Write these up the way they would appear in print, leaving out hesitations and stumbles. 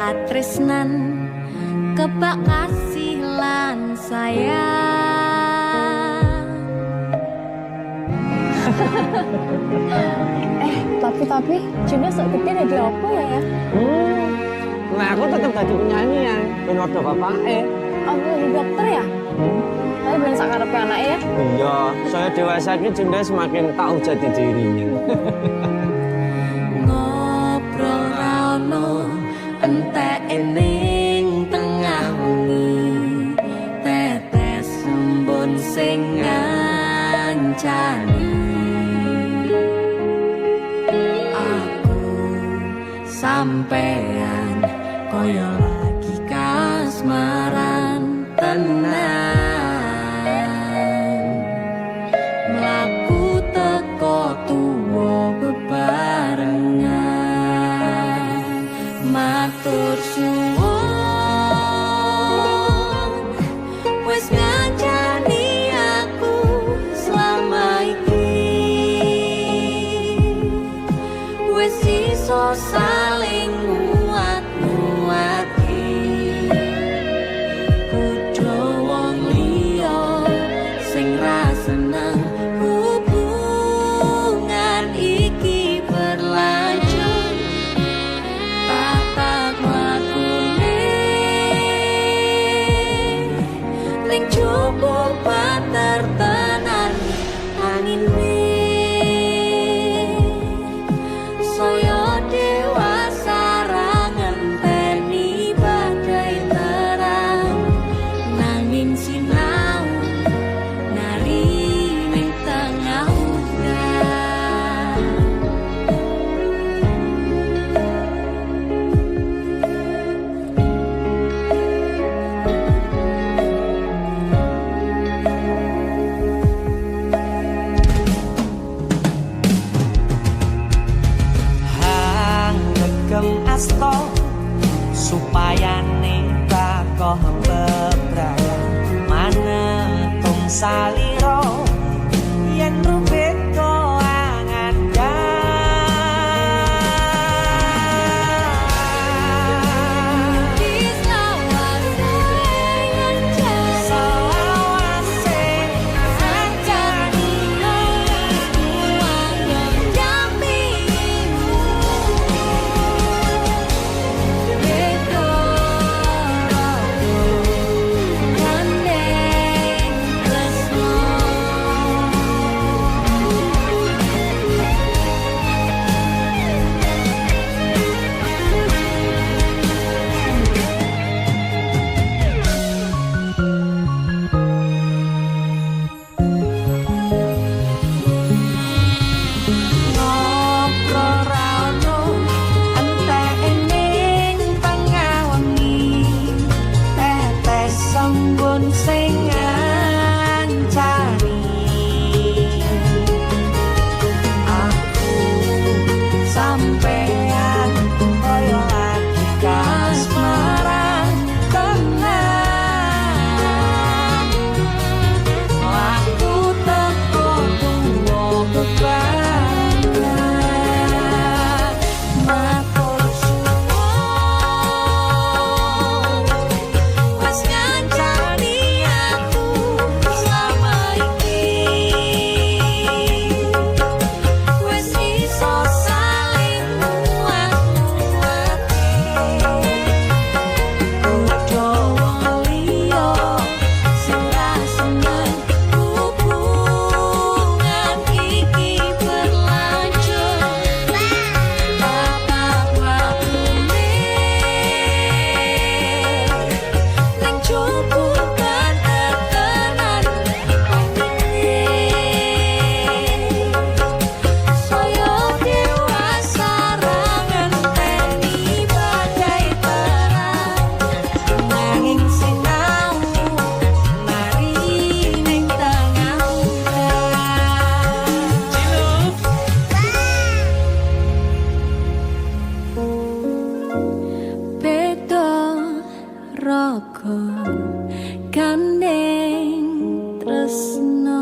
katresnan kebak kasih lan sayang. Tapi Juna sok gede dari apa ya? Nah aku tetap jadi penyanyi ya, ben ordo bapake. Aku jadi dokter ya? Tapi belum sakarepe anaknya ya? Iya, saya dewasa ini Junda semakin tahu jati dirinya. Ngobrol rano entek ening tengah wengi, tetes embun sing ngancani. Aku sampean koyo lagi kasmaran tenan. Mlaku teko tuwa bebarengan, matur suwun wis ngancani aku selama iki, wis iso saling nguat-nguati. Kudu wong liya sing ra seneng hubungan iki berlanjut. Tatak lakune ning cukup patertenan angin saya dewasa ra ngenteni badai terang, nanging sinau nari ning tengah udan. Hanggegem asto supaya nitakoh bebrayan manetung saliro yen rubet koangan Sampean koyo lagi kasmaran tenan. Aku teko tuwa bebarengan, matur suwun wis ngancani aku selama iki, wis iso saling nguat-nguati. Kudu wong liya sing ra seneng hubungan iki berlanjut. Tatak lakune ning cukup patertenan saya dewasa ra ngenteni badai terang, nanging sinau mari ning tengah udan. Beda raga gandeng tresno.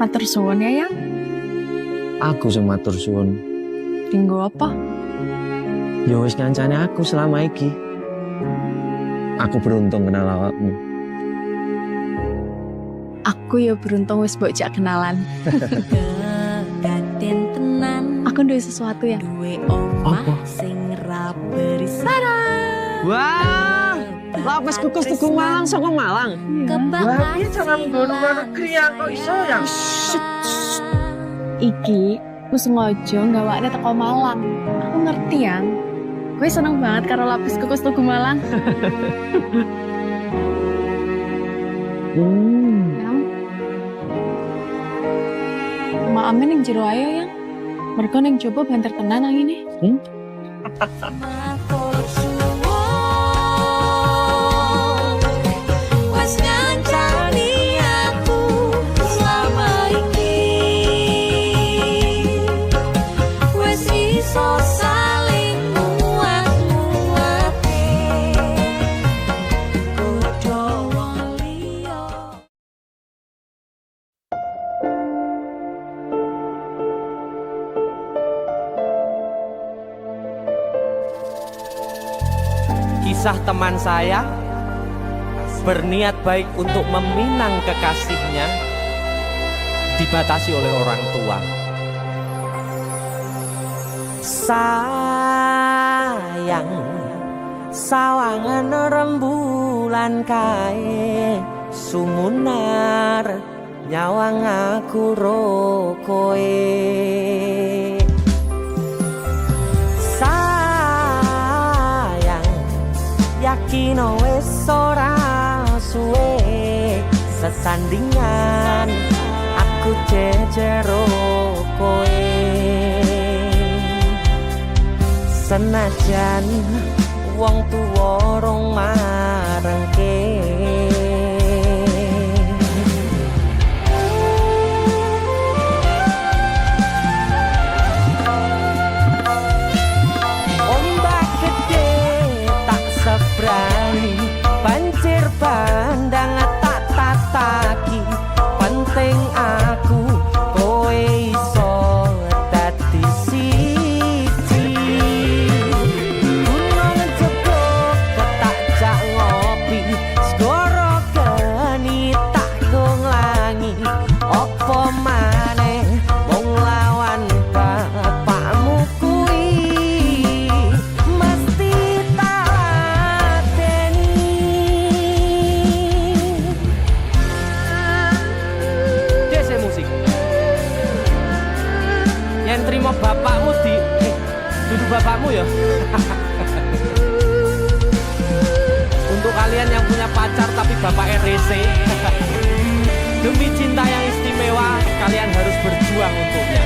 Matur suwun ya, Yang. Aku sing matur suwun. Dinggo apa? Ya wis ngancane aku selama iki. Aku beruntung kenal awakmu. Aku ya beruntung wis mbok jak kenalan. Kekaten tenan Aku duwe sesuatu ya. duwe omah Apa? sing rapi Wah, lapis kukus Tugu Malang saka Malang. Wah, Iya jangan nggo luar negeri ya kok iso ya. Iki aku sengaja gawakne teko Malang. Aku ngerti Yang. Gue seneng banget karo lapis kukus Tugu Malang. Yang. Maame ning jero ayo Yang. Mergo ning jopo banter tenan nang ini. matur suwun wis ngancani aku selama iki wis iso saling muat-muate kudu wong liya. Kisah teman saya berniat baik untuk meminang kekasihnya dibatasi oleh orang tua. Sayang, sawangan rembulan kae sumunar nyawang aku rokoe. Yakin wis ora suwe sesandingan aku jejero kowe senajan wong tuwa rong marengke. Sebrani banjir bandang tak tataki penting aku kowe iso dadi siji gunung jebok ketak jak ngopi segoro geni tak gonglangi opo maneh wong lawan bapakmu kuwi mesti yang terima bapakmu duduk bapakmu ya. Untuk kalian yang punya pacar tapi bapak RC, demi cinta yang istimewa kalian harus berjuang untuknya.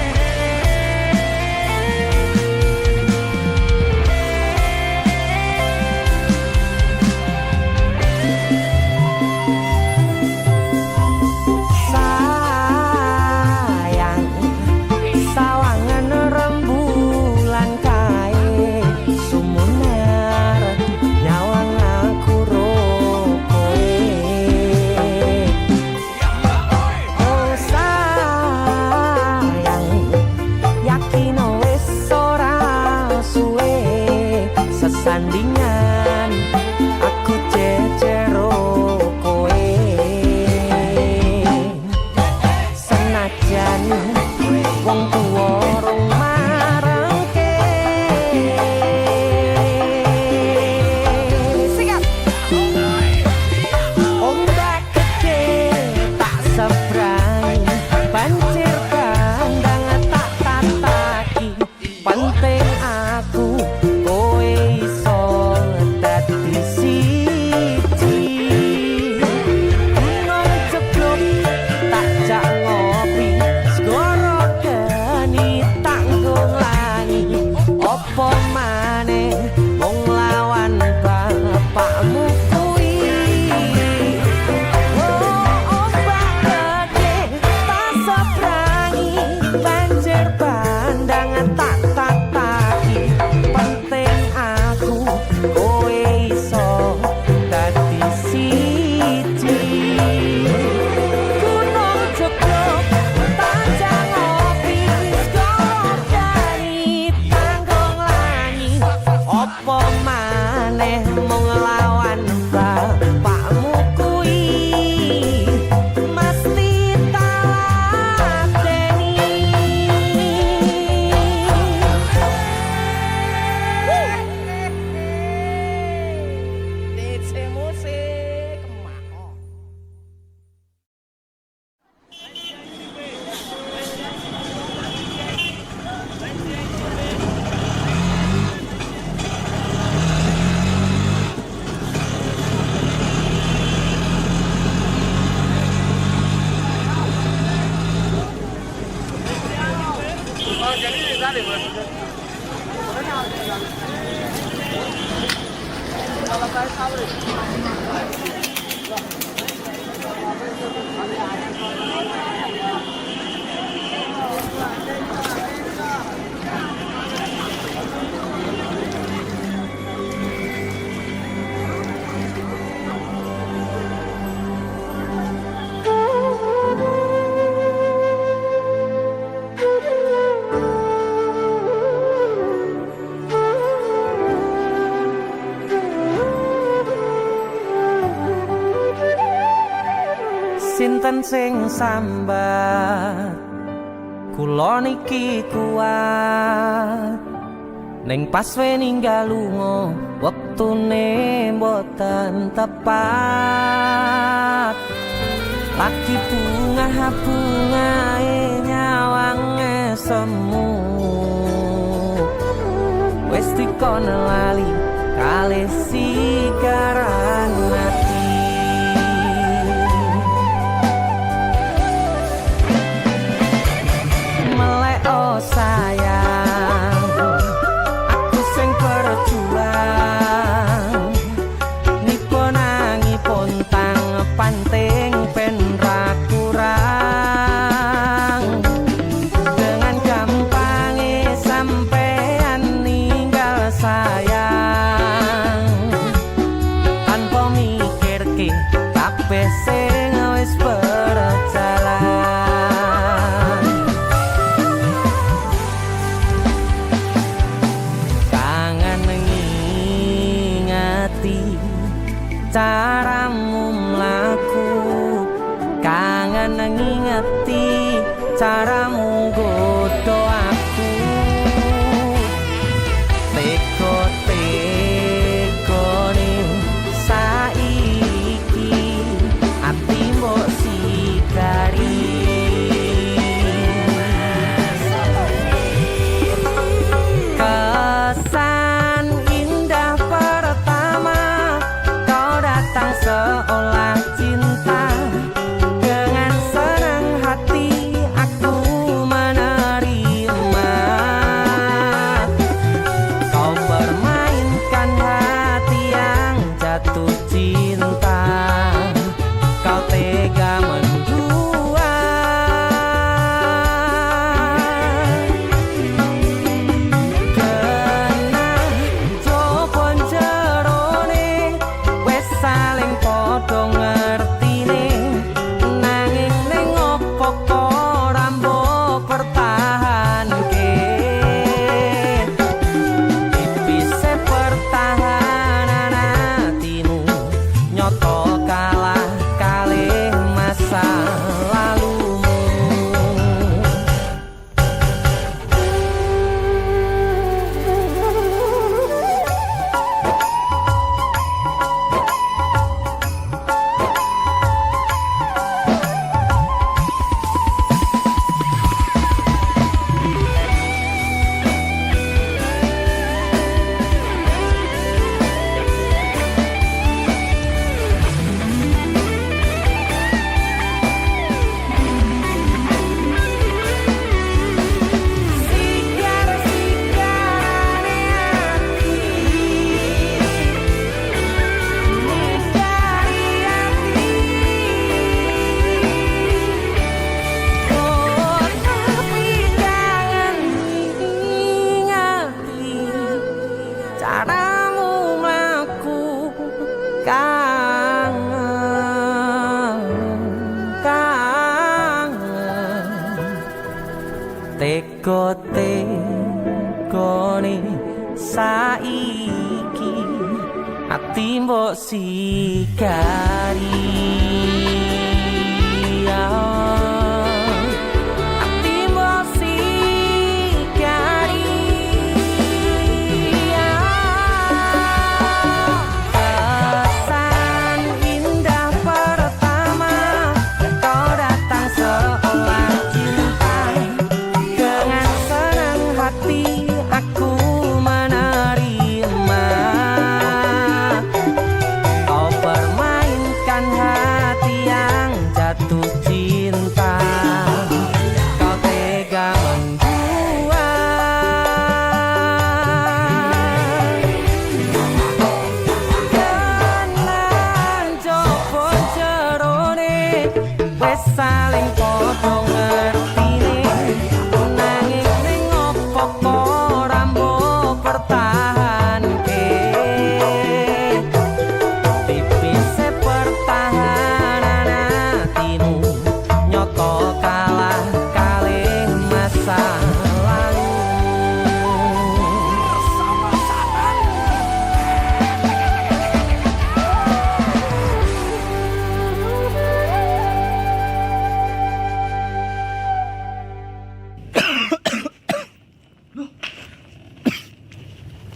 sinten sing sambat kula niki kuat ning pas we ninggal lunga wektune mboten tepat lagi bunga-bungae nyawange semu wis dikono lali kalih sikaran ati melek oh sayang aku sing berjuang nipun angipun tang panting pen ra kurang dengan gampangnya sampean ninggal sayang tanpa mikir ke kabeh sing wis berjalan kangen ngingati caramu mlaku kangen ngingati caramu godho aku teko-tekone saiki ati mbok sikari kesan indah pertama kau datang seolah cinta dengan senang hati aku menerima kau permainkan hati yang jatuh cinta kau tega mendua kena jopon jerone wes saling podo ngertine nanging ning opo ora mbok pertahanke tipise pertahanan hatimu nyoto kalah kalih masa lalumu sigar-sigarane hati dari hati oh tapi jangan ingati caramu mlaku kangen teko-tekone saiki ati mbok sikari ati mbok sikari kesan indah pertama kau datang seolah cinta dengan senang hati aku menerima kau permainkan hati yang jatuh cinta kau tega membuat kanan jopon jerone wes saling podo ngertine nanging ning opo ora mbok pertahanke tipise pertahanan hatimu nyoto kalah kalih masa lalu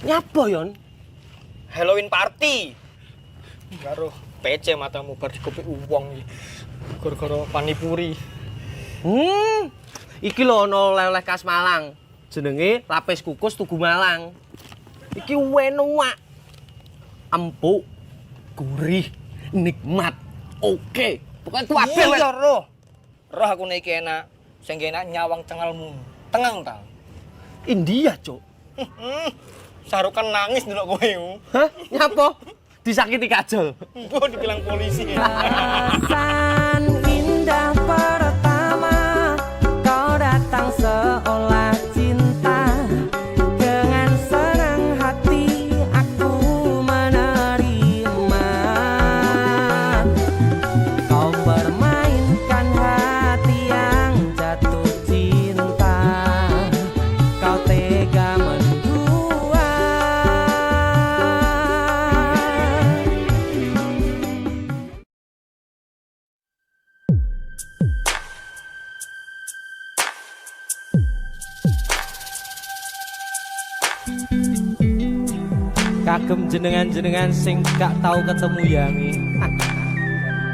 Nyapa yon? Halloween party. Karo PC matamu bar dikopik uwong iki. Gara-gara panipuri. Iki lho ana oleh-oleh khas Malang. Jenenge lapis kukus Tugu Malang. Iki enak. Empuk, gurih, nikmat. Oke. Pokoknya kabeh weh. Iya, roh. Roh aku nek iki enak. Sing enak nyawang cengalmu. Tengang ta. India, Cuk. Sarukan nangis ndelok kowe. Hah? Nyapa? Disakiti kajol. Mbok dibilang polisi. Perasaan indah pertama kau datang seolah cinta. Dengan senang hati aku menerima. Kau permainkan hati yang jatuh cinta. Kau tega mendua. Kagem jenengan-jenengan sing gak tau ketemu yangi.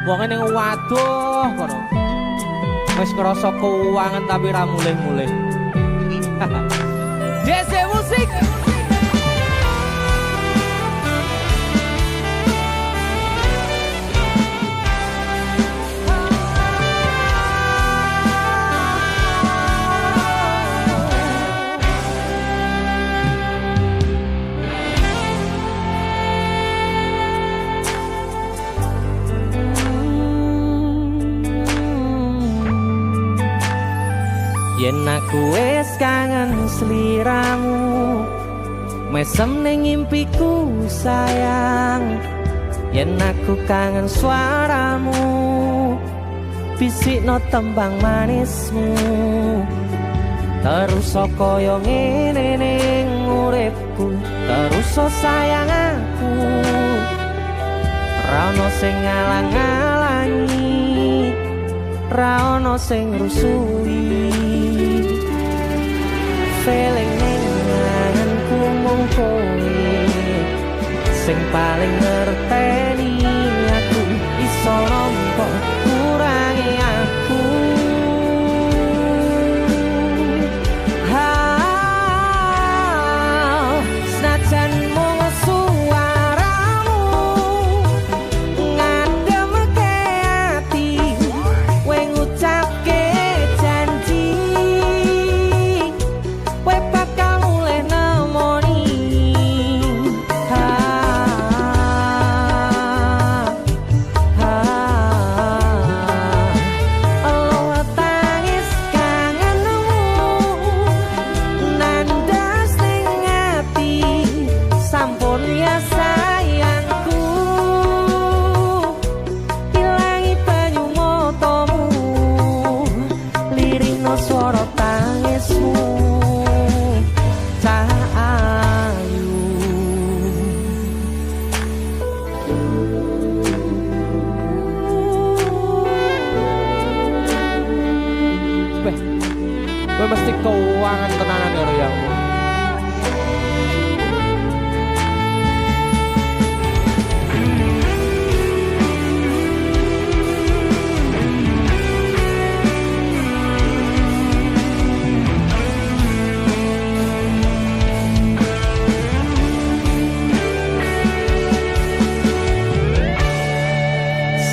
Wonge ning waduh kono. Wis krasa keuangan tapi ra mulih-mulih. DC musik. Yen aku wis kangen sliramu, mesem ning impiku sayang. Yen aku kangen suaramu, bisikno tembang manismu. Terus kaya ngene ning uripku, terus sayang aku. Ra ono sing ngalang-alangi, ra ono sing rusui. Feeling ning ngangenku mung kowe sing paling ngerteni aku. Iso nampa kurangi aku. Senajan mung suaramu ngademke ati, kowe ngucapke janji kowe bakal mulih nemoni. Elo tangis kangenmu nandas ning ati, sampun ya sayangku. Ilangi banyu matamu, lirino swara tangismu. Cahayu Beh, gue mesti keuangan tenanan ya royangmu.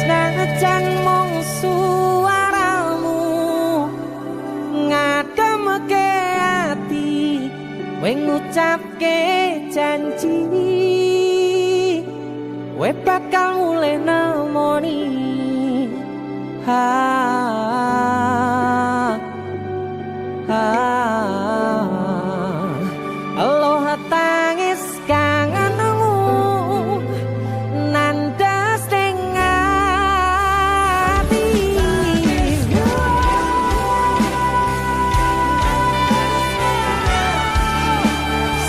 Senajan mung suaramu ngademke ati, kowe ngucapke janji kowe bakal mulih nemoni. Aloha tangis kangenmu nandas ning ati.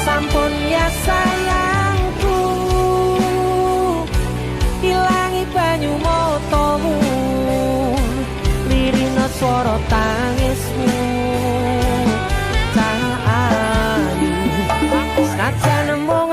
Sampun ya sayangku, ilangi banyu matamu, lirino swara tangismu. Cahayu senajan mung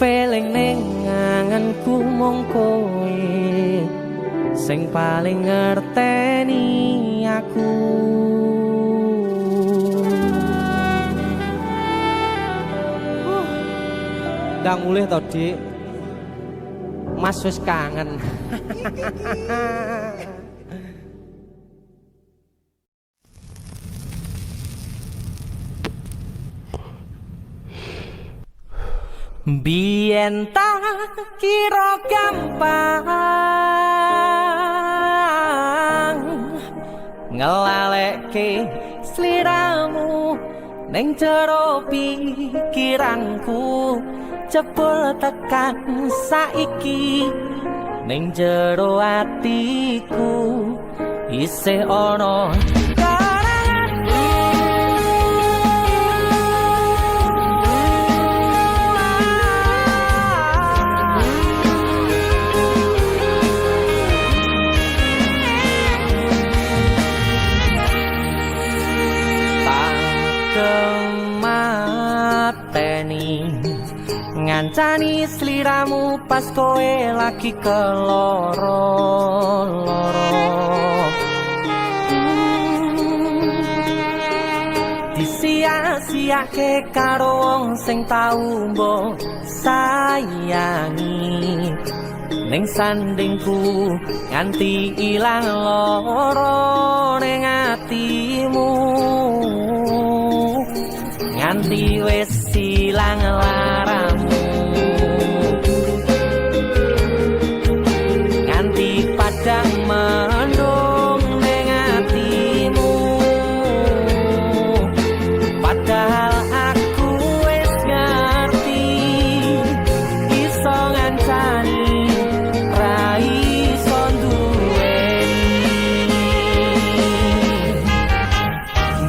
Eling ning anganku mung kowe sing paling ngerteni aku. Ndang mulih to, Dik. Mas wis kangen. Biyen tak kira gampang ngelalekke sliramu ning jero pikiranku, jebul tekan saiki ning jero atiku isih ana ngancani sliramu pas kowe lagi keloro-loro. Disia-siake karo wong sing tau mbok sayangi, ning sandingku nganti ilang loro ning atimu, nganti wis ilang laramu, nganti padang mendung ning atimu. Padahal aku wis ngerti iso ngancani ra iso duweni.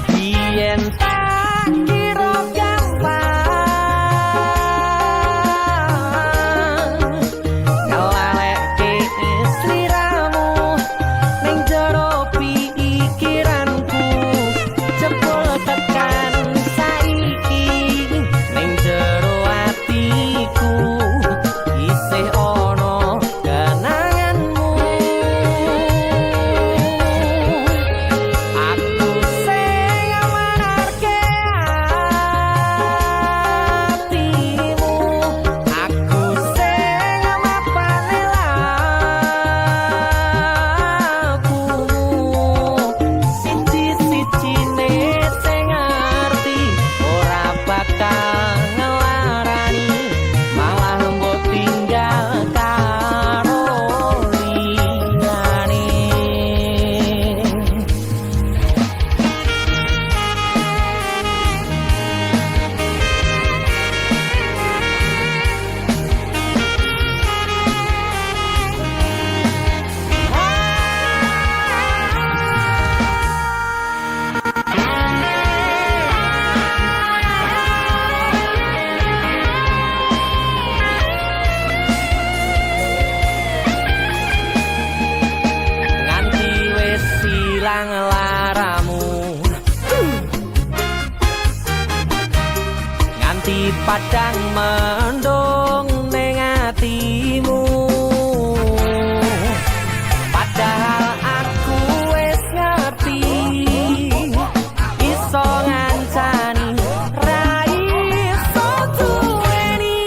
Biyen tak kira gampang ngelalekke sliramu ning jero pikiranku, jebul tekan saiki ning jero atiku isih ana kenanganmu. Aku sing menarke atimu, aku sing mapane lakumu, siji-sijine sing ngerti ora bakal ngelarani, malah mbok tinggal karo liyane. Nganti wis ilang laramu, nganti padang mendung ning atimu. Padahal aku wis ngerti iso ngancani ra iso duweni.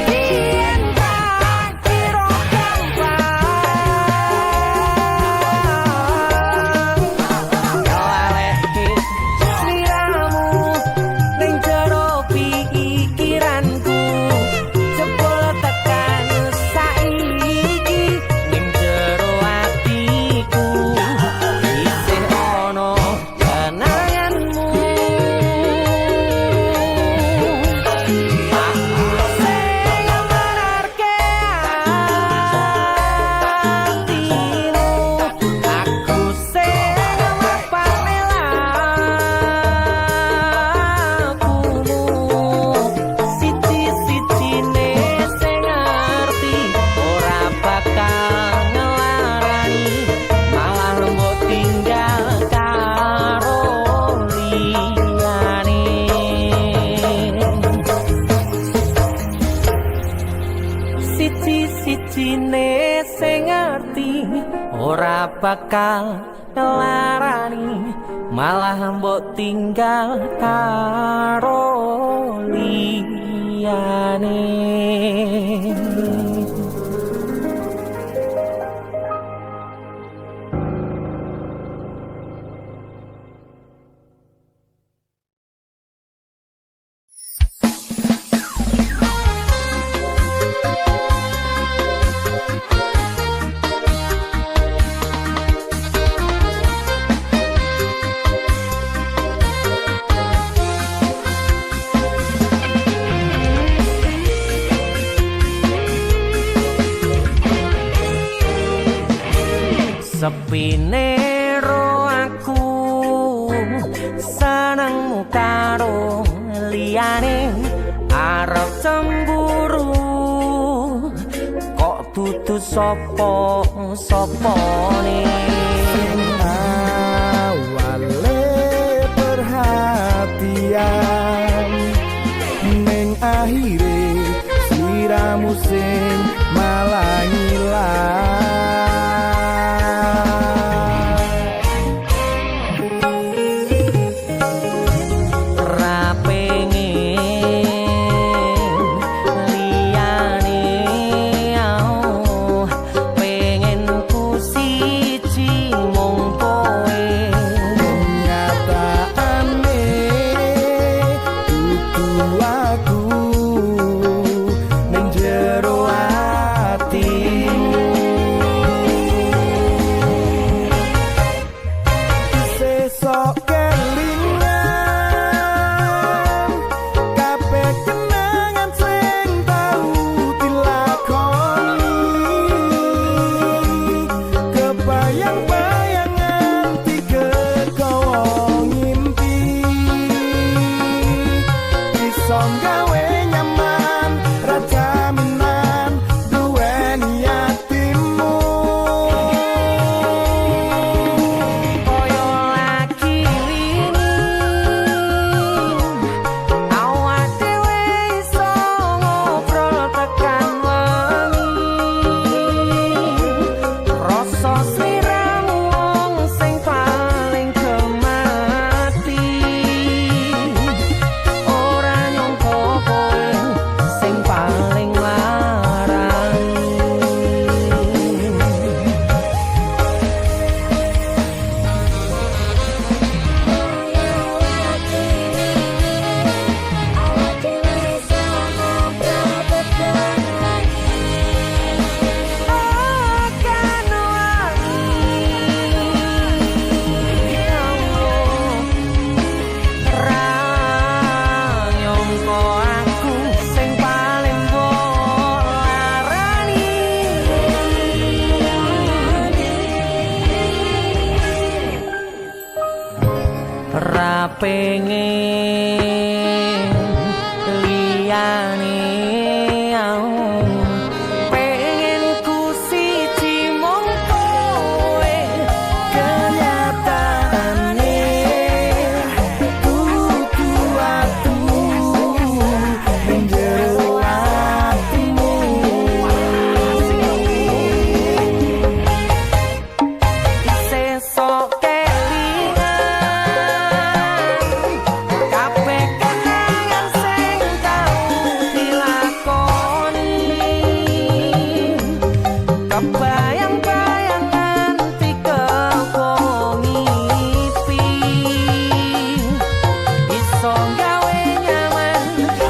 Biyen tak kira gampang ngelalekke sliramu ning ngerti ora bakal ngelarani malah mbok tinggal karo liyane. Sepine ro aku senengmu karo liyane arep cemburu kok dudu sapa-sapane awale perhatian ning akhire siramu sing malah ngilang. pengen liyane pengen ku siji mung kowe kenyataane kudu atu menjero atimu sesok bayang-bayang nganti kepung ngipi iso gawe nyaman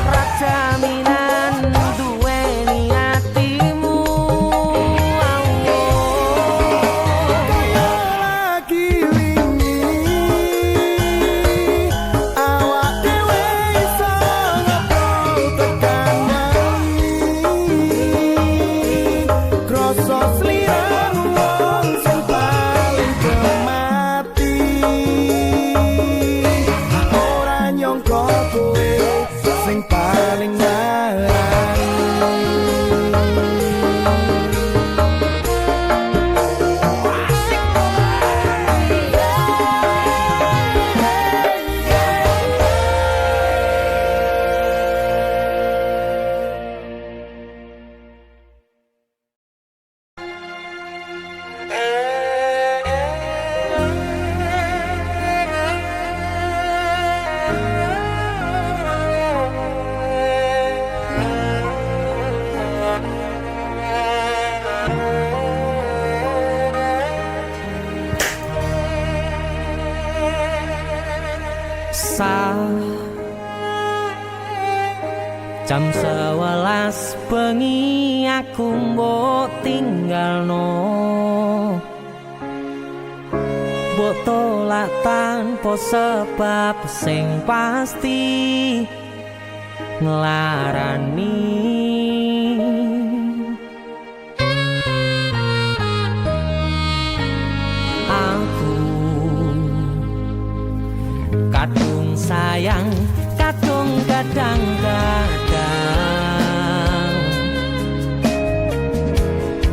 rajaminan duweni atimu lagi wingi awak dhewe iso ngobrol tekan krasa sliramu wong sing paling kemati ora nyangka kowe sing paling larang. Jam 11 bengi aku mbok tinggalno, mbok tolak tanpa sebab sing pasti nglarani. Aku kadung sayang, kadung kadang-kadang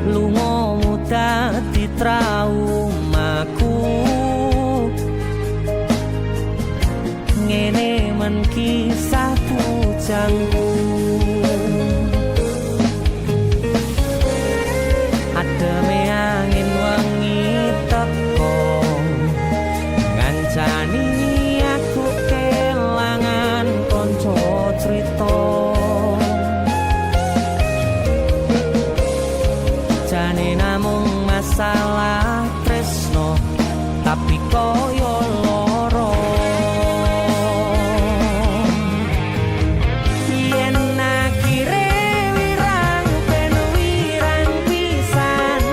lunga dadi traumaku. Ngene men kisah bujangku, ademe angin wengi teko ngancani aku kelangan konco crita. Jane namung masalah tresno tapi koyo loro. Yen akhire wirang ben wirang pisan,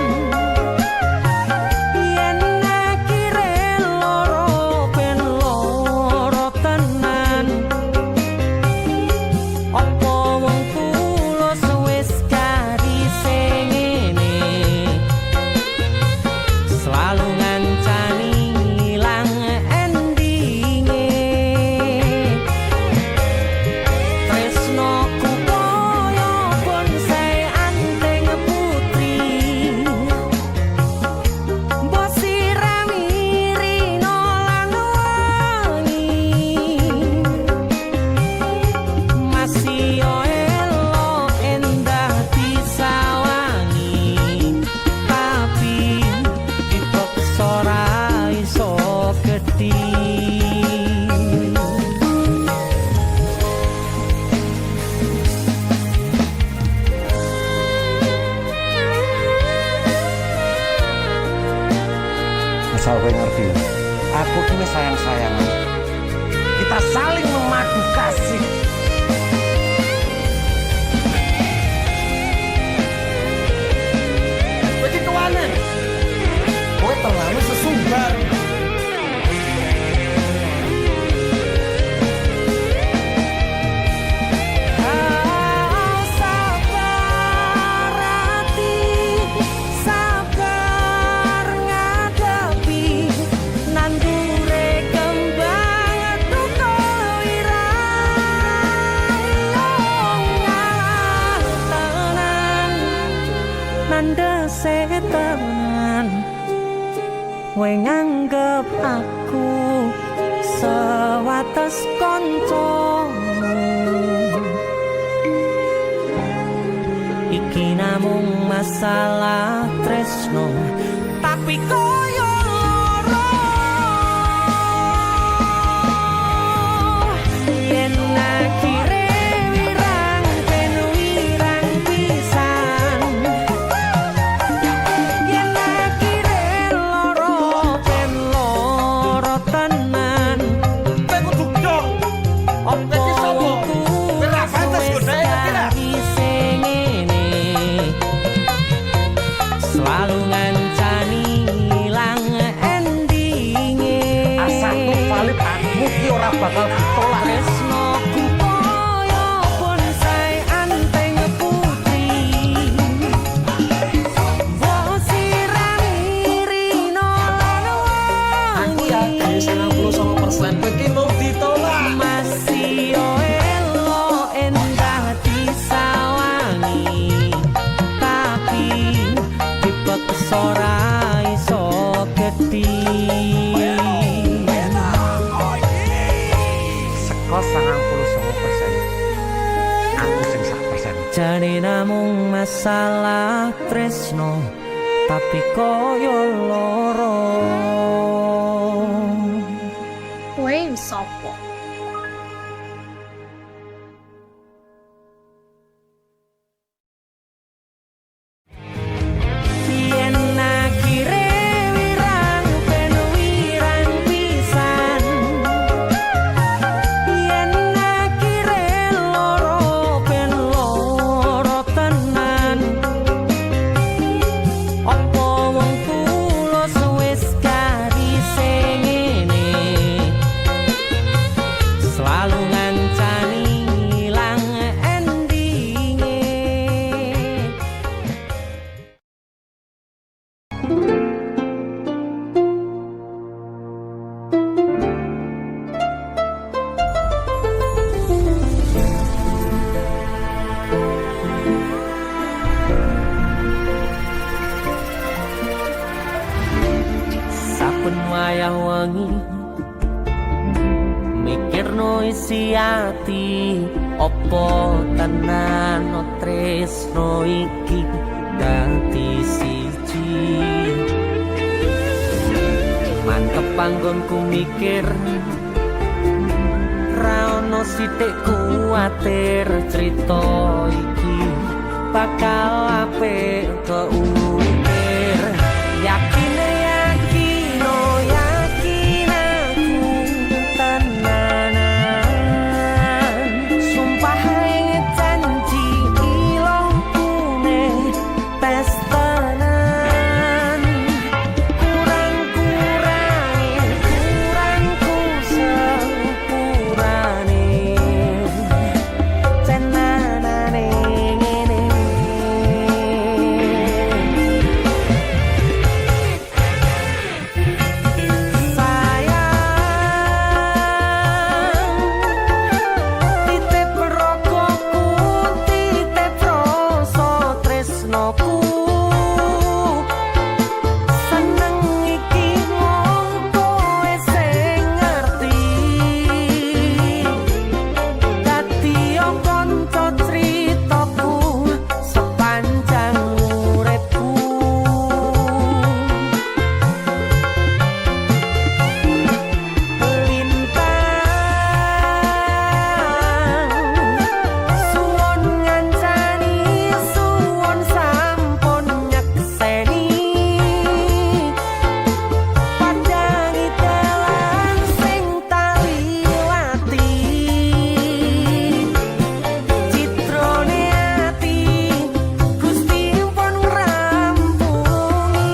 yen akhire loro ben loro tenan. Apa wong kula wis karise ngene, selalu ngancani ilang endinge. Tresnoku koyo bonsai anteng putri, mbok sirami rino lan wangi. Masih yo elo endah disawangi, tapi dipaksa ora iso gedhi. Asal kowe ngerti, aku kini sayang-sayangan. Kita saling memadu kasih. Kowe iki kewane. Kowe terlalu sesumbar. Sabar hati, sabar ngadepi nandure kembang duka irang tenan, nandese tenan. Kowe nganggep aku sewates koncomu, iki namung masalah tresno tapi koyo loro. Yen akhire wirang ben wirang pisan, yen akhire loro ben loro tenan. Kowe kudu dong. Apa Iki sapa? Kowe ra pantes godhae iki ra. Selalu ngancani ilang endinge. Asakku valid, aku ki ora bakal ditolak. Tresnoku koyo bonsai anteng putri, mbok sirami rino lan Aku wangi. yakin 99% kowe iki mau ditolak. Masih yo elo endah disawangi, tapi dipaksa ora iso gedhi. Seko 99%. Aku sing 1%. Jane namung masalah tresno tapi koyo loro. Kowe sopo? Yen akhire wirang ben wirang pisan, yen akhire loro ben wengi mikirno isi ati opo tenan tresno iki dadi siji mantep panggonku mikir ra ono sithik kuwatir crita iki bakal apik keukir yakin aku tenanan sumpah ing janji ilongkune pestanan kurangku sepurane tenanane ngene titip rokoku titip rasa tresnoku seneng iki mung kowe sing ngerti dadi kanca critaku sepanjang uripku suwon ngancani suwon sampun nyekseni pandangi dalan sing taliwati citrone ati Gusti pun ngrampungi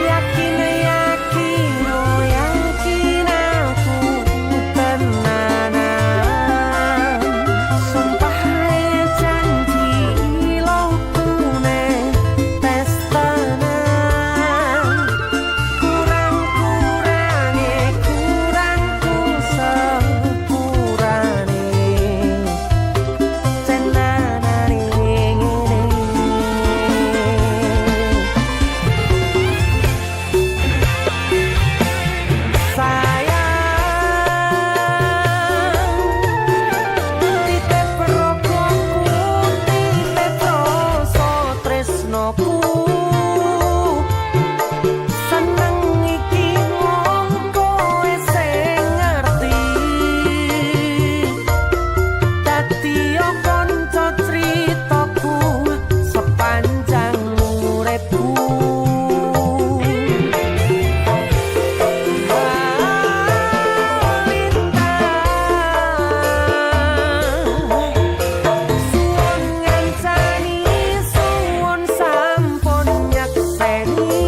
yakin aku tenanan sumpah janji ilongkune pestanan kurangku sepurane tenanane ngene titip rokoku titip rasa tresnoku seneng iki mung kowe sing ngerti dadi kanca critaku sepanjang uripku suwon ngancani suwon sampun nyekseni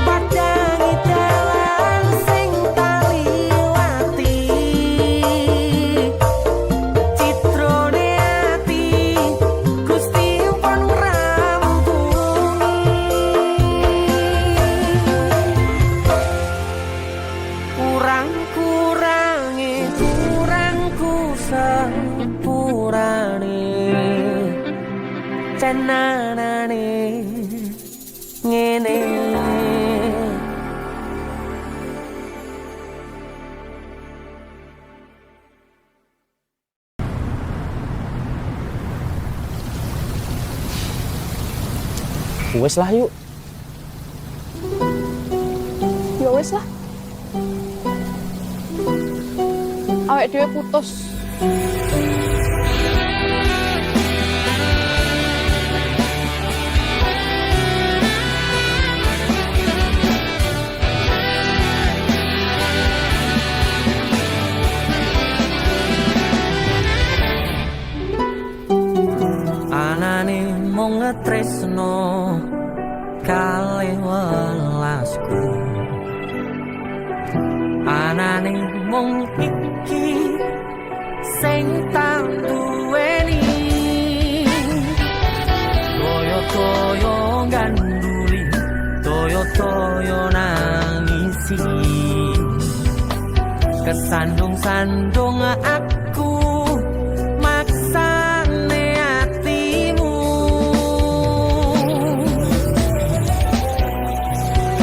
pandangi dalan sing taliwati citrone ati Gusti pun ngrampungi kurangku sepurane tenanane ngene Wes lah yuk. Ya wis lah. Awake dhewe putus. anane welasku anane mung iki sing tak duweni toyo-toyo ganduli toyo-toyo nangisi kesandung-sandung aku maksane hatimu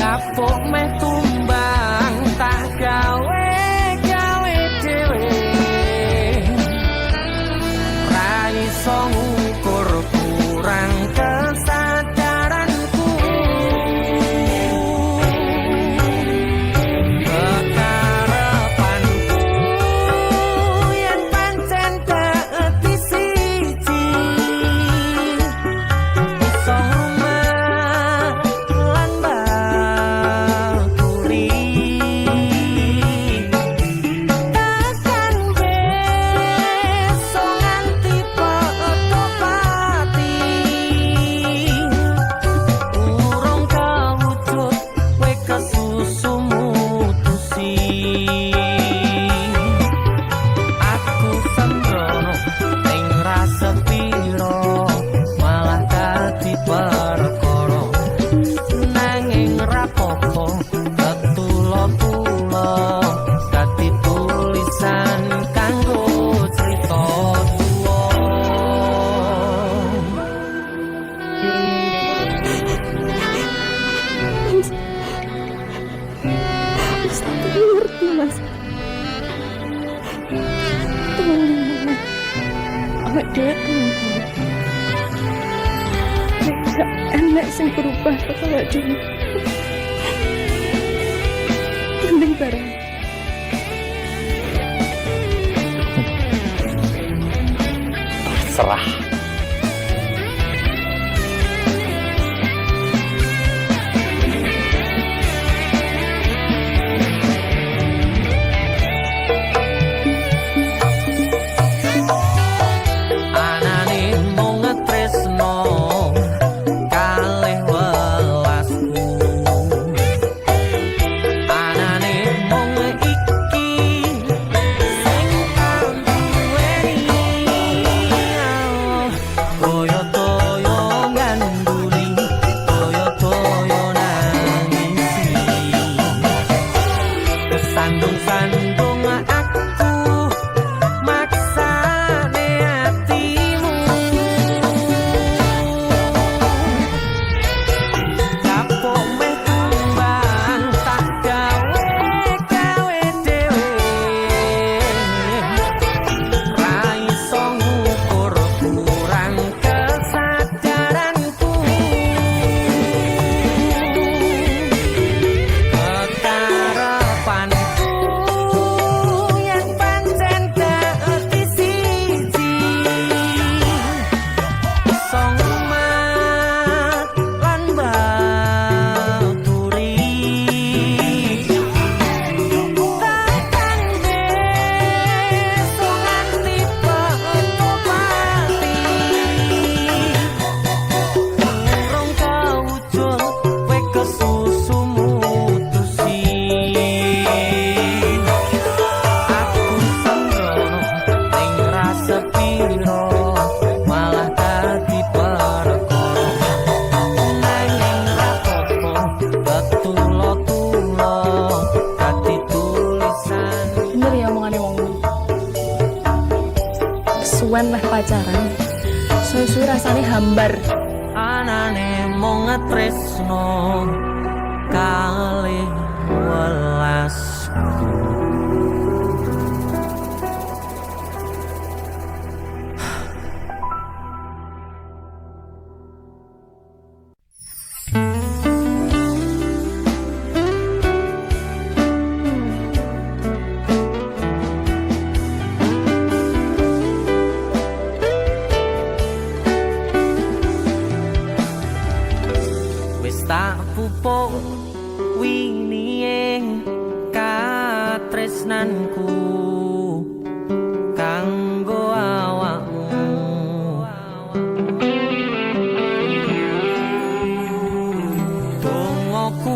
kapok meh tumbang tak gawe dhewe ra iso ngukur kurang kesadaranku kekarepanku yen pancen dadi siji iso rumah lan bakuri takkan besok nganti poto pati urung kawujud kowe kesusu mutusi aku sembrono ning rasa piro malah dadi perkara nanging rapopo ketulo-tulo dadi tulisan kanggo cerita tuwa Ngerti mas. Tolong awak dhewe tenang. Nek gak enak sing berubah kok awak dhewe. Mending bareng. Serah. anane mung tresno kalih welasku anane mung iki sing tak duweni toyo-toyo nganduli toyo-toyo nangisi kesandung-sandung aku maksane hatimu kapok meh tumbang tak gawe dhewe ra iso ngukur kurang kesadaranku kekarepanku yen pancen dadi siji iso ngumat lan baturi takkan besok nganti poto pati urung kawujud kowe kesusu mutusi aku sembrono ning rasa piro malah dadi perkara nanging rapopo ketulo-tulo dadi tulisan Bener ya omongane wong. Suwen meh pacaran. Suwe-suwe rasane hambar. anane mung tresno kalih welasku wis tak pupuk winie katresnanku kanggo awakmu dongaku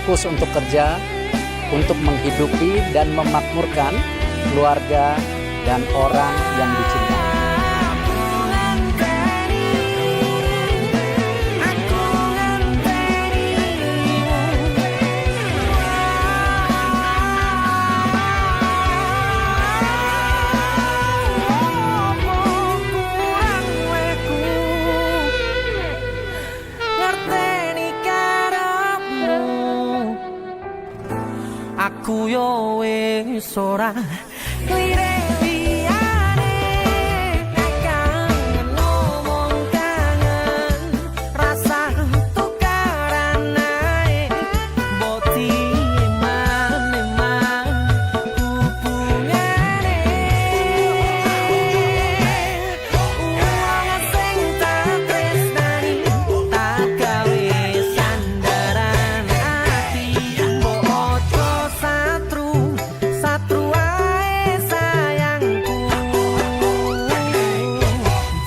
fokus untuk kerja, untuk menghidupi dan memakmurkan keluarga dan orang yang dicintai. Aku yo wis ora lirih liyane, kangen ngomong kangen, rasa tukaran ae, boti eman hubungane. Wong sing tak tresnani, tak gawe sandaran ati, mbok ojo satru ae sayangku.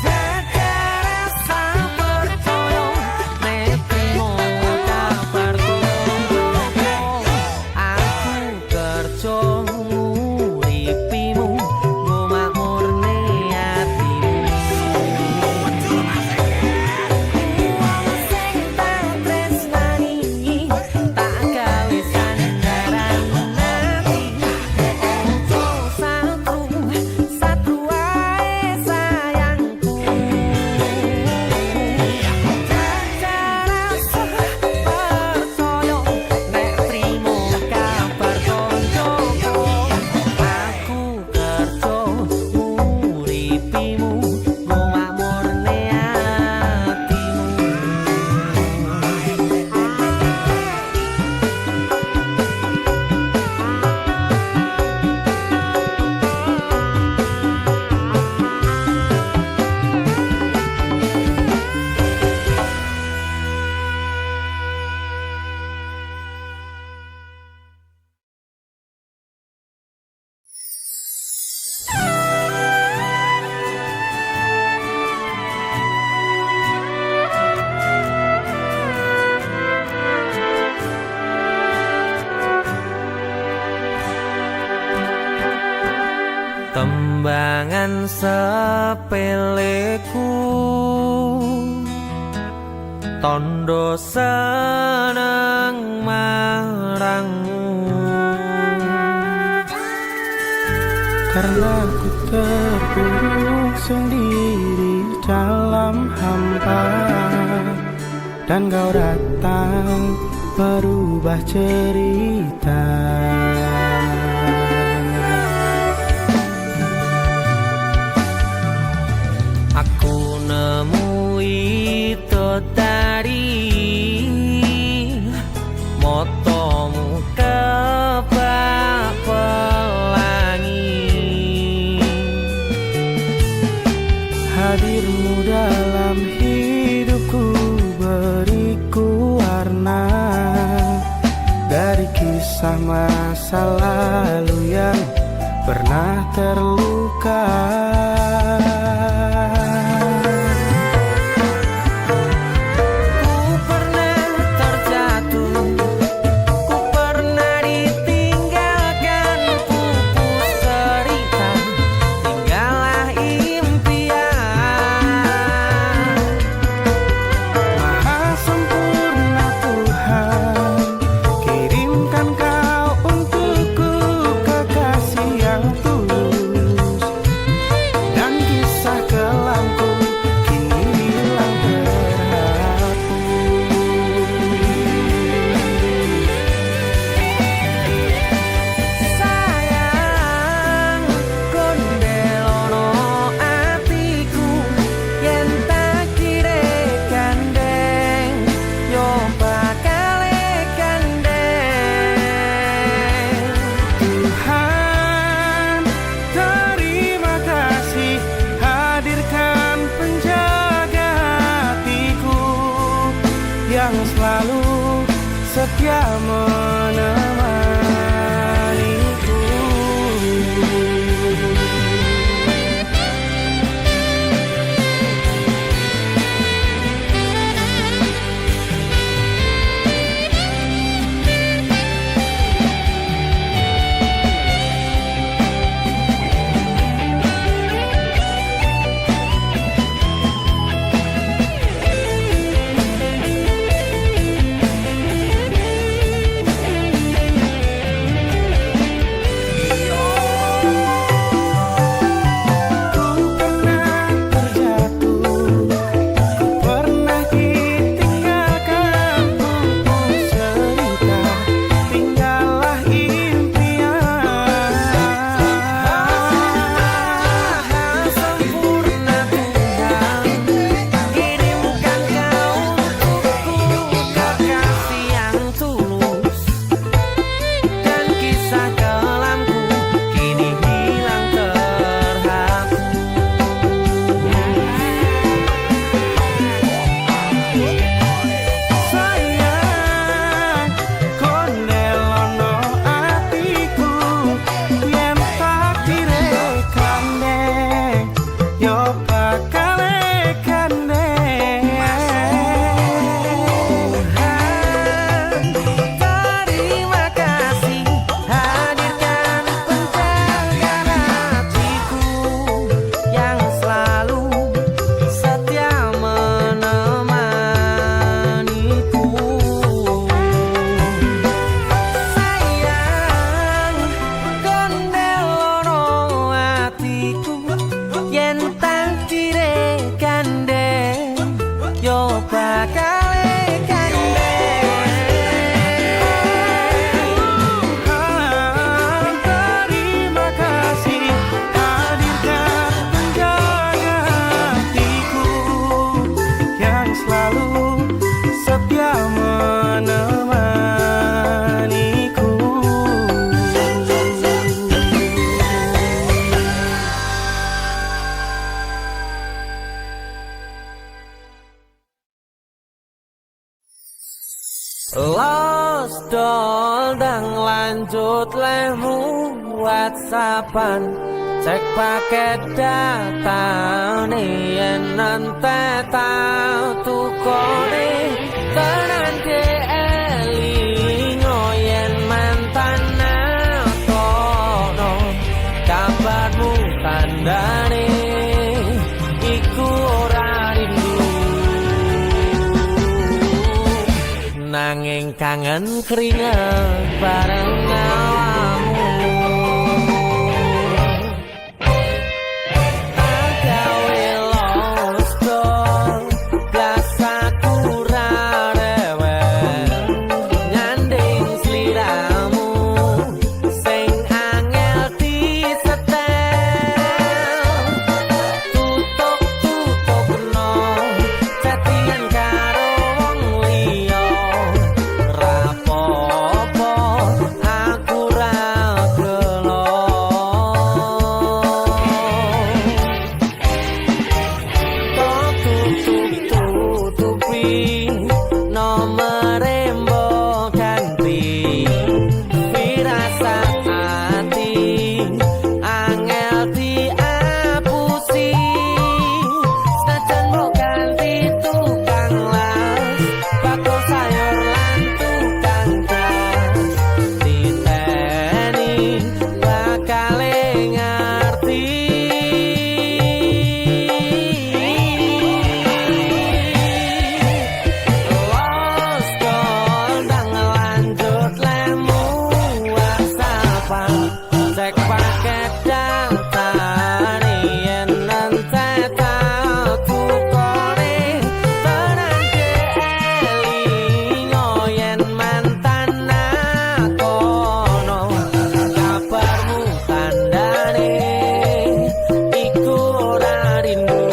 Jaga rasa percaya, nek trimo kabar koncoku. Aku kerja nguripimu, nggo makmurne atimu. Wong sing tak tresnani, tak gawe sandaran ati, ojo satru ae sayangku. Jaga rasa percaya, nek trimo kabar koncoku. Aku kerja nguripimu, nggo makmurne atimu. Tembangan sepeleku, tondo seneng marangmu. Karena ku terpuruk sendiri dalam hampa, dan kau datang merubah cerita. Aku nemui tadi motomu kebak pelangi. Hadirmu dalam hidupku beriku warna dari kisah masa lalu yang pernah terluka. Ku pernah terjatuh, ku pernah ditinggalkan, pupus cerita, tinggallah impian. Maha sempurna Tuhan, kirimkan kau untukku kekasih yang tulus, dan kisah kelamku kini hilang terhapus. Sayang, kondelono atiku, yen tak kire kandeng, yo bakal kandeng. Tuhan, terima kasih hadirkan penjaga hatiku yang selalu setia menemaniku. Los dol dang lanjut lemu WhatsAppan cek paket data nih yen nanti tau tukone tenan ke elingo yen mantan kono kabarmu tandane iku ora rindu nanging kangen keringet bareng awakmu agawe los dol biasa kurang rewel nyanding sliramu sing angel disetel tutup no catian karo wong liya rapopo aku ra gelo tutupi nomere mbok ganti firasat ati angel diapusi senajan mbok ganti tukang las bakul sayur lan tukang gas diteni bakale ngerti los dol dang lanjut lemu WhatsAppan cek paket data yen nanti tau tukone tenan ke elingo yen mantan kono kabarmu tandane iku ora rindu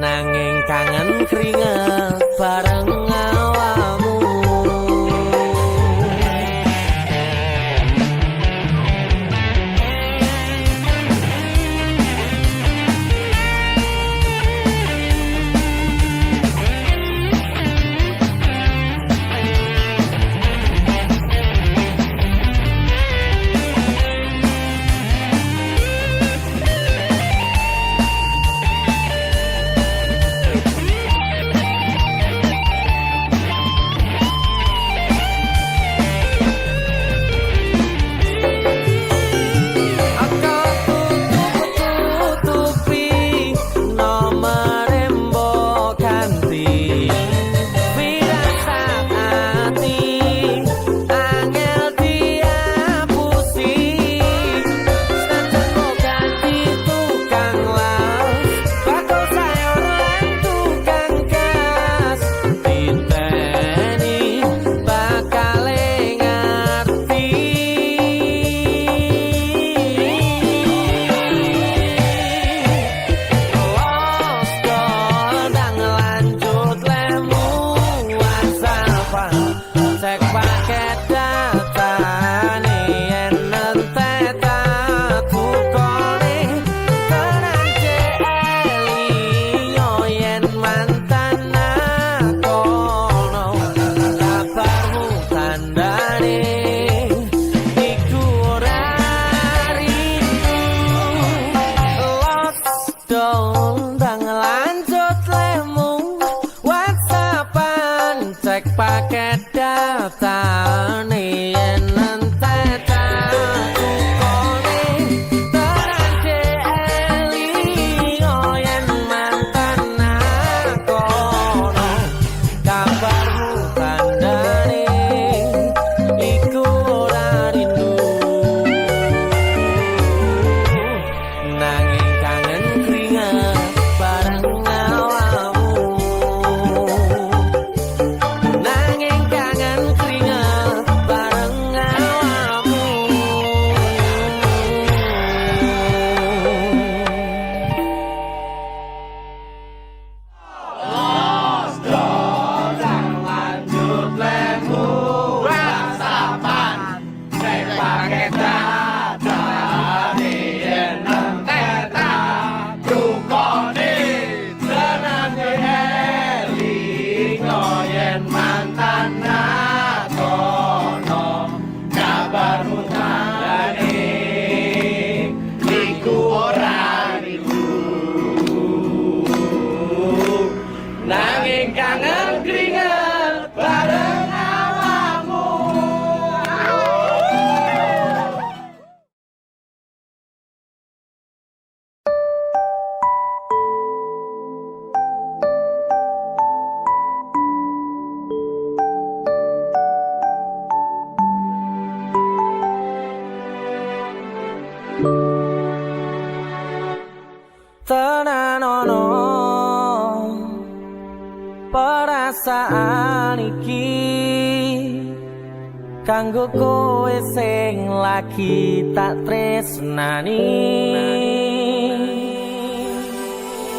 nanging kangen keringet bareng awakmu tutupi nomere mbok ganti firasat ati angel diapusi senajan mbok ganti tukang las bakul sayur lan tukang gas diteni bakale ngerti los dol dang lanjut lemu WhatsAppan cek paket data yen nanti tau tukone tenan ke elingo yen mantan kono kabarmu tandane iku ora rindu los dol dang lanjut lemu WhatsAppan cek paket data yen nanti tau tukone tenan ke elingo yen mantan kono kabarmu tandane iku ora rindu nanging kangen keringet bareng awakmu nanging kangen keringet bareng awakmu ciptaan iki kanggo kowe sing lagi tak tresnani.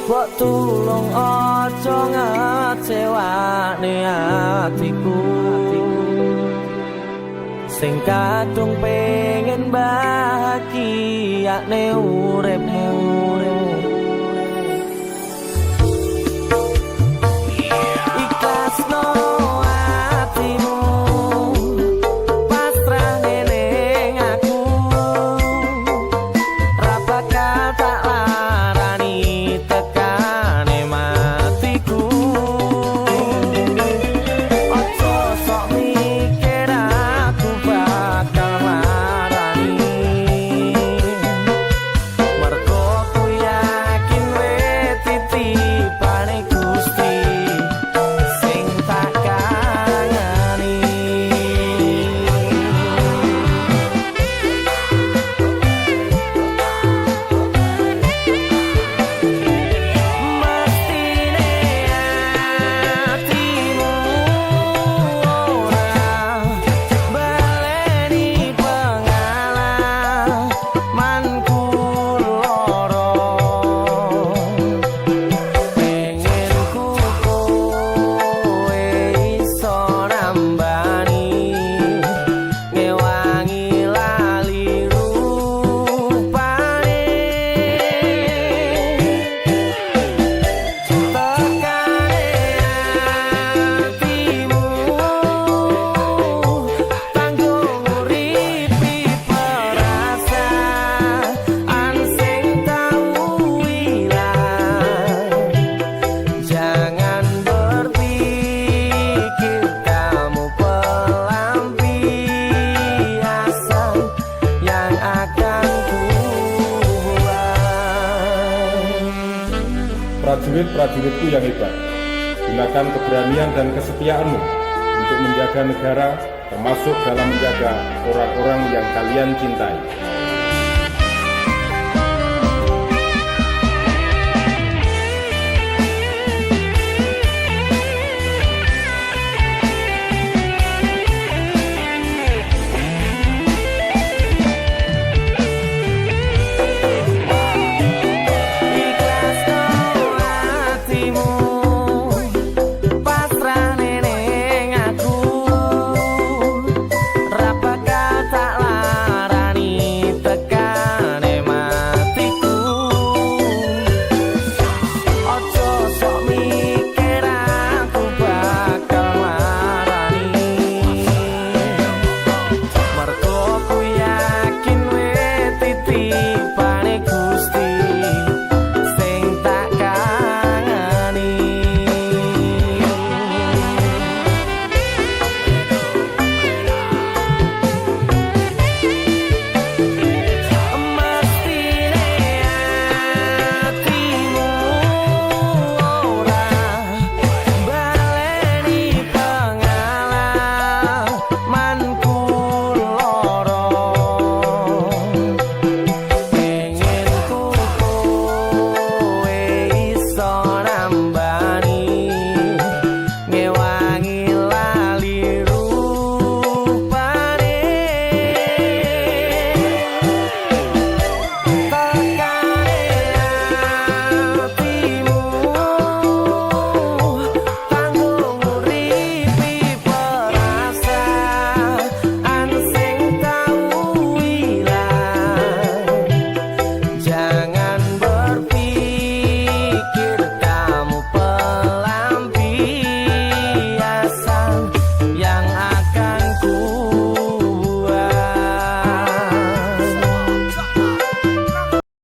Mbok tulung aja ngecewani hatiku sing kadung pengen bahagia ne uripmu. Ikhlasno hatimu pasrah ning aku, ra bakal tak larani tekane matiku. Ojo sok mikir aku bakal larani, mergo ku yakin wis titipane Gusti sing tak kangeni. Mestine hatimu ora baleni pengalamanku loro, pengen ku kowe iso nambani ngewangi lali rupane. Tekane hatimu tanggung uripi perasaan sing tau ilang. Jangan berpikir kamu pelampiasan yang akan kubuat. Prajurit-prajuritku yang hebat, gunakan keberanian dan kesetiaanmu untuk menjaga negara, termasuk dalam menjaga orang-orang yang kalian cintai.